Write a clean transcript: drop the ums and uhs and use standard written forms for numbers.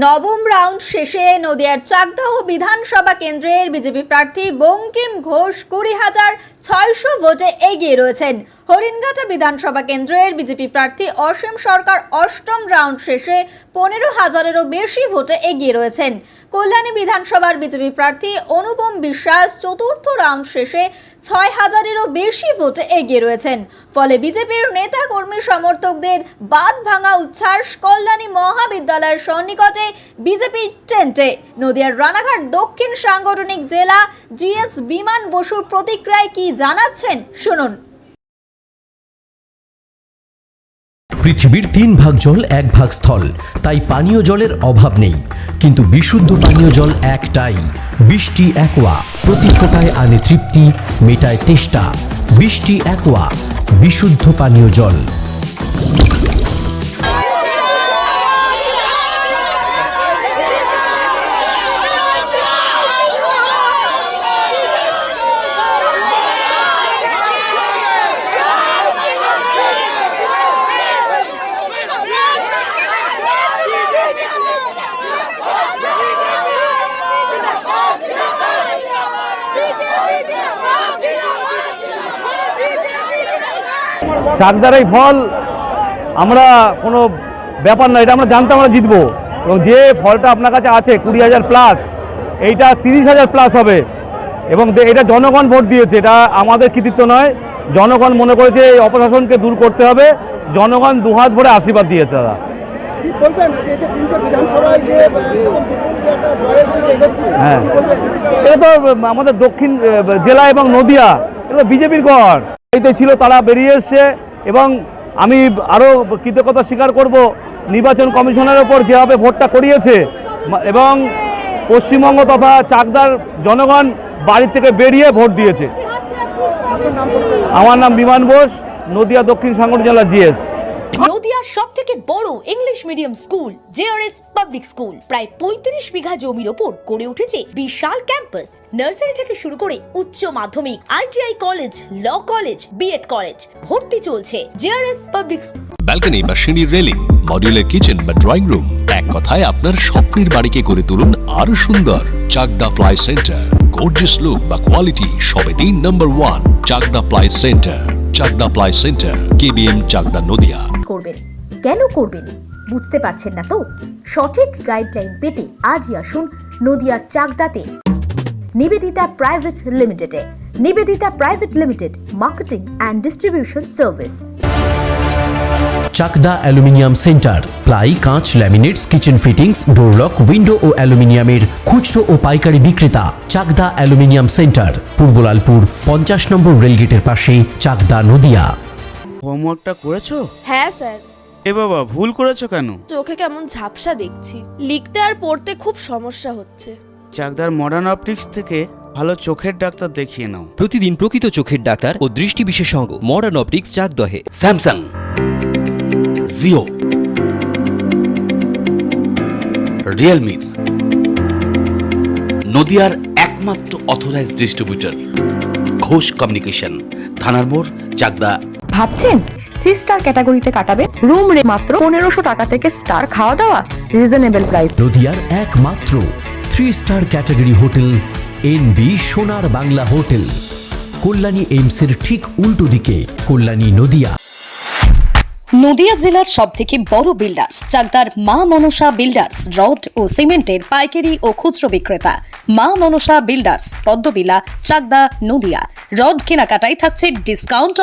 নবম রাউন্ড শেষে নদিয়ার চাকদাহ বিধানসভা কেন্দ্রের বিজেপি প্রার্থী বঙ্কিম ঘোষ 20,600 ভোটে এগিয়ে রয়েছেন। হরিণঘাটা বিধানসভা কেন্দ্রের বিজেপি প্রার্থী অসীম সরকার অষ্টম রাউন্ড শেষে 15,000-এরও বেশি ভোটে এগিয়ে রয়েছেন। কল্যাণী বিধানসভার বিজেপি প্রার্থী অনুপম বিশ্বাস চতুর্থ রাউন্ড শেষে 6,000-এরও বেশি ভোটে এগিয়ে রয়েছেন। ফলে বিজেপির নেতা কর্মী সমর্থকদের বাঁধ ভাঙা উচ্ছ্বাস কল্যাণী মহাবিদ্যালয়ের সন্নিকটে বিজেপি টেন্টে। নদিয়ার রানাঘাট দক্ষিণ সাংগঠনিক জেলা জিএস বিমান বসুর প্রতিক্রিয়ায় কি জানাচ্ছেন শুনুন। পৃথিবীর 3 ভাগ জল 1 ভাগ স্থল, তাই পানীয় জলের অভাব নেই। কিন্তু বিশুদ্ধ পানীয় জল একটাই, বৃষ্টি অ্যাকোয়া। প্রতি ফোঁটায় আনে তৃপ্তি, মেটায় তেষ্টা। বৃষ্টি অ্যাকোয়া, বিশুদ্ধ পানীয় জল। চাকদার এই ফল আমরা কোনো ব্যাপার না, এটা আমরা জানতাম আমরা জিতবো। এবং যে ফলটা আপনার কাছে আছে 20,000 প্লাস, এইটা 30,000 প্লাস হবে। এবং এটা জনগণ ভোট দিয়েছে, এটা আমাদের কৃতিত্ব নয়। জনগণ মনে করেছে এই অপশাসনকে দূর করতে হবে। জনগণ দুহাত ভরে আশীর্বাদ দিয়েছে। দাদা হ্যাঁ, এটা তো আমাদের দক্ষিণ জেলা এবং নদিয়া, এটা বিজেপির গড় ছিল, তারা বেরিয়ে এসছে। এবং আমি আরও কৃতজ্ঞতা স্বীকার করব নির্বাচন কমিশনের ওপর যেভাবে ভোটটা করিয়েছে। এবং পশ্চিমবঙ্গ তথা চাকদার জনগণ বাড়ির থেকে বেরিয়ে ভোট দিয়েছে। আমার নাম বিমান বোস, নদিয়া দক্ষিণ সাংগঠনিক জেলা জিএস। নদিয়ার সবথেকে বড় English medium school JRS public school প্রায় 35 বিঘা জমির ওপর গড়ে উঠেছে বিশাল ক্যাম্পাস। নার্সারি থেকে শুরু করে উচ্চ মাধ্যমিক, ITI college, law college, BEd college ভর্তি চলছে জেআরএস পাবলিক। ব্যালকনি বা সিঁড়ির রেলিং, মডিউলার কিচেন বা ড্রয়িং রুম, এক কথায় আপনার স্বপ্নের বাড়িকে করে তুলুন আরো সুন্দর। Chakdah ply centre, gorgeous look বা কোয়ালিটি সবে 3 number 1 Chakdah ply centre. Chakdah ply centre, KBM Chakdah Nadia. করবেন কেন করবেন বুঝতে পারছেন না তো? সঠিক গাইডলাইন পেতে আজই আসুন নদিয়ার চাকদাতে নিবেদিতা প্রাইভেট লিমিটেডে। Nivedita private limited, marketing and distribution service. Chakdah aluminium centre, ply, কাঁচ, laminates, kitchen fittings, door lock, window ও অ্যালুমিনিয়ামের খুচরো ও পাইকারি বিক্রেতা। Chakdah aluminium centre, Purbalalpur 50 number রেলগেটের পাশে, চাকদা নদিয়া। হোমওয়ার্কটা করেছো? হ্যাঁ স্যার। এ বাবা, ভুল করেছো কেন? চোখে কেমন ঝাপসা দেখছি, লিখতে আর পড়তে খুব সমস্যা হচ্ছে। চাকদার মডার্ন অপটিক্স থেকে ভালো চোখের ডাক্তার দেখিয়ে নাও। প্রতিদিন প্রকৃত চোখের ডাক্তার ও দৃষ্টি বিশেষজ্ঞ মডার্ন অপটিক্স চাকদহে। স্যামসাং, জিও, রিয়েলমি, নদিয়ার একমাত্র অথরাইজড ডিস্ট্রিবিউটর ঘোষ কমিউনিকেশন, থানার মোড়, চাকদা। ভাবছেন 3 স্টার ক্যাটাগরিতে কাটাবে? রুম রে মাত্র 1500 টাকা থেকে স্টার, খাওয়া দাওয়া রিজনেবল প্রাইস। নদিয়ার একমাত্র 3 স্টার ক্যাটাগরি হোটেল এনবি সোনার বাংলা হোটেল, কল্যাণী এইমসের ঠিক উল্টো দিকে, কল্যাণী নদিয়া। নদিয়া জেলার সবথেকে বড় বিল্ডার্স চাকদার মা মনসা বিল্ডার্স, রড ও সিমেন্টের পাইকারি ও খুচরো বিক্রেতা। মা মনসা বিল্ডার্স, পদ্মবিলা, চাকদা নদিয়া। রড কেনাকাটায় থাকছে ডিসকাউন্ট।